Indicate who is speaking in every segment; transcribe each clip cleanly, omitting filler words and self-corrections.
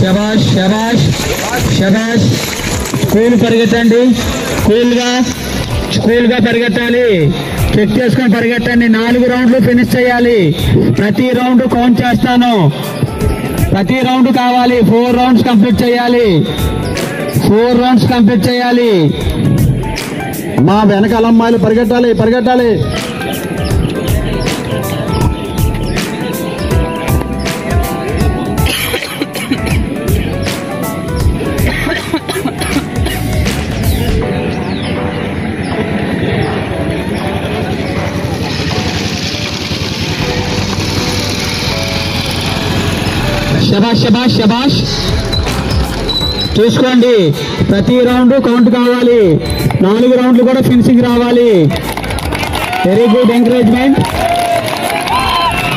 Speaker 1: శబాష్ శబాష్ శబాష్. కూల్ పరిగెత్తండి, కూల్గా పరిగెత్తాలి. చెక్ చేసుకొని పరిగెట్టండి. 4 రౌండ్లు ఫినిష్ చేయాలి. ప్రతి రౌండ్ కౌంట్ చేస్తాను. ప్రతి రౌండ్ కావాలి. 4 రౌండ్స్ కంప్లీట్ చేయాలి. 4 రౌండ్స్ కంప్లీట్ చేయాలి.
Speaker 2: మా వెనకాల అమ్మాయిలు పరిగెట్టాలి.
Speaker 1: శబాష్ శబాష్ శబాష్. చూసుకోండి, ప్రతి రౌండ్ కౌంట్ కావాలి. 4 రౌండ్లు కూడా ఫినిషింగ్ రావాలి. Very good encouragement.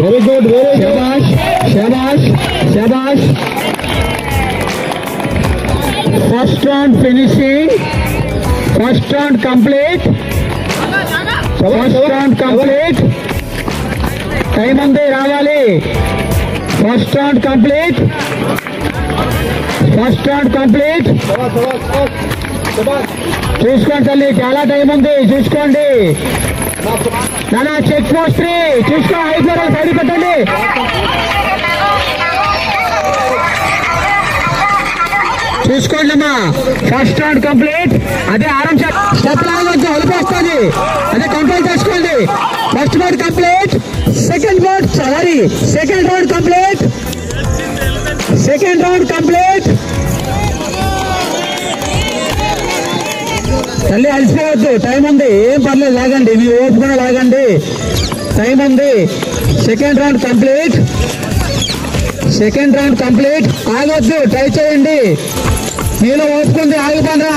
Speaker 1: Very good. శబాష్ శబాష్ శబాష్. First round finishing. First round complete. Time ఉంది, రావాలి. First round complete. చూసుకోండి తల్లి, చాలా టైం ఉంది. చూసుకోండి నానా. చెక్ పోస్ట్ చూసుకో. అయిపోయారు, సైడ్ పెట్టండి. చూసుకోండి అమ్మా. First round complete. అదే ఆరం స్టెప్ లాగొద్దు, వదిలిపోస్తుంది. అదే కంట్రోల్ చేసుకోండి. First round complete. Second round complete. తల్లి అలసిపోవద్దు, టైం ఉంది. ఏం పర్లేదు, లాగండి. మీ ఓపుకుండా లాగండి, టైం ఉంది. Second round complete. ఆగొద్దు, ట్రై చేయండి. మీలో ఓపుకుంది,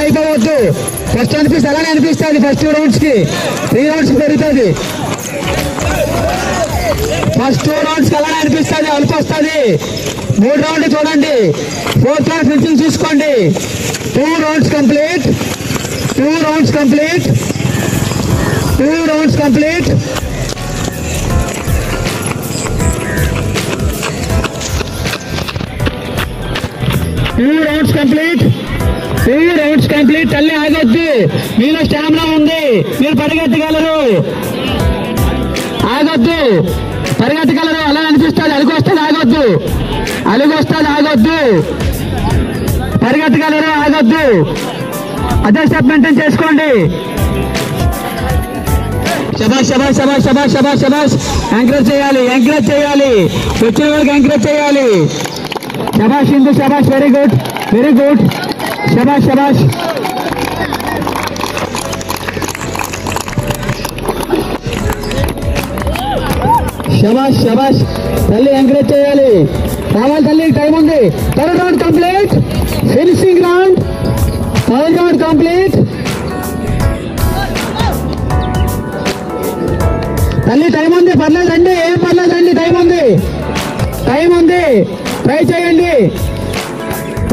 Speaker 1: అయిపోవద్దు. ఫస్ట్ అనిపిస్తుంది, అలానే అనిపిస్తుంది. ఫస్ట్ 2 రౌండ్స్ కి 3 రౌండ్స్ పెరుగుతుంది. ఫస్ట్ 2 రౌండ్స్ కి అలానే అనిపిస్తుంది, అలుపు వస్తుంది. 3 రౌండ్ చూడండి. 4th రౌండ్ ఫినిషింగ్ చూసుకోండి. 2 రౌండ్స్ కంప్లీట్. తల్లి ఆగొద్దు, మీలో స్టామినా ఉంది, మీరు పరిగెత్తగలరు. ఆగొద్దు, పరిగెత్తగలరు. అలా అనిపిస్తుంది, అలుగొస్తుంది, ఆగొద్దు. పరిగెత్తగలరు, ఆగొద్దు. అదే స్టెప్ మెయింటైన్ చేసుకోండి. శబాష్. ఎంకరేజ్ చేయాలి. వచ్చిన వాళ్ళకి ఎంకరేజ్ చేయాలి. శబాష్ హిందూ, శబాష్. Very good. శబాష్. శబాష్. తల్లి ఎంకరేజ్ చేయాలి. రావాలి తల్లి, టైం ఉంది. 3rd round complete. Finishing round. 3rd round complete. తల్లి టైం ఉంది, పర్లేదు రండి. ఏం పర్లేదు రండి, టైం ఉంది. ట్రై చేయండి.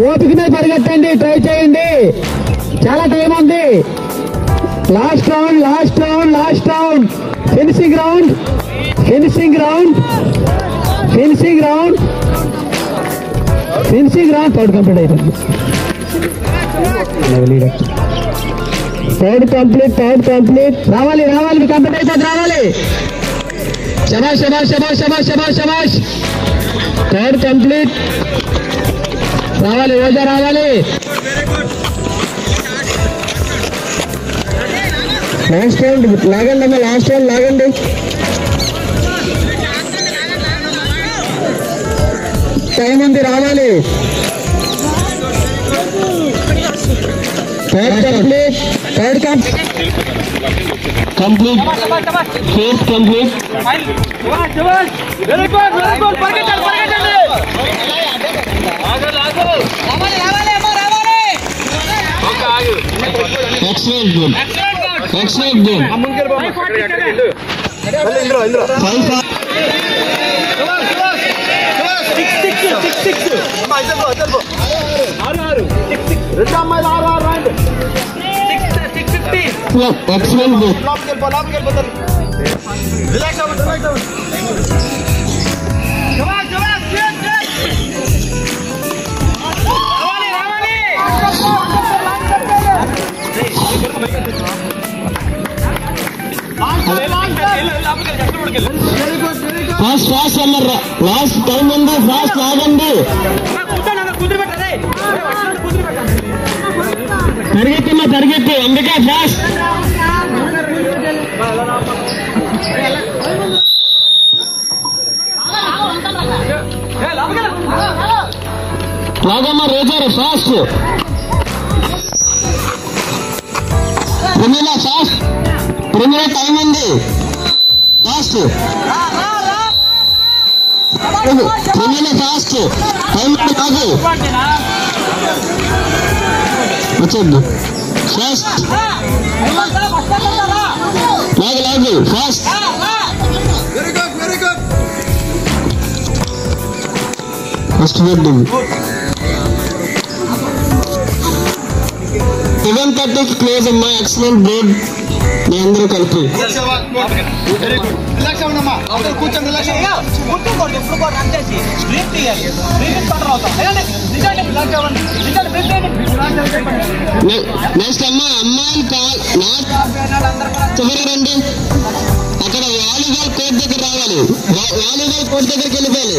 Speaker 1: ఓపిక మీద పరిగెట్టండి, ట్రై చేయండి. చాలా టైం ఉంది. Last round. Finishing round. Third complete అయిపోయింది. Third complete. రావాలి. కంప్లీట్ అయిపోతుంది, రావాలి. శబాష్. Third complete. రావాలి, రోజా రావాలి. లాస్ట్ రౌండ్ లాగండి అమ్మా, లాగండి. టైం ఉంది, రావాలి. Third complete. Fourth complete. Excellent game. Excellent game.
Speaker 2: Fast fast అన్నారు. లాస్ట్ టైం ఉంది, ఫాస్ట్ లాగండి. పరిగెత్తమ్మా పరిగెత్తి, అందుకే ఫాస్ట్. లాగమ్మా రేజర్ fast. Pramila fast. Pramila time ఉంది, ఫాస్ట్. ప్రమీల ఫాస్ట్, టైం ఉంది కాదు. వచ్చేద్దు ఫాస్ట్. లాగు లాగు ఫాస్ట్. ఫస్ట్ వెడ్డింగ్ 7:30 క్లోజ్ అమ్మా. ఎక్సలెంట్ బోర్డ్ మీ అందరూ కలిపి. నెక్స్ట్ అమ్మా అమ్మాయిలు చివరి రండి. అక్కడ వాలీబాల్ కోర్ట్ దగ్గర రావాలి. వాలీబాల్ కోర్ట్ దగ్గరికి వెళ్ళిపోవాలి.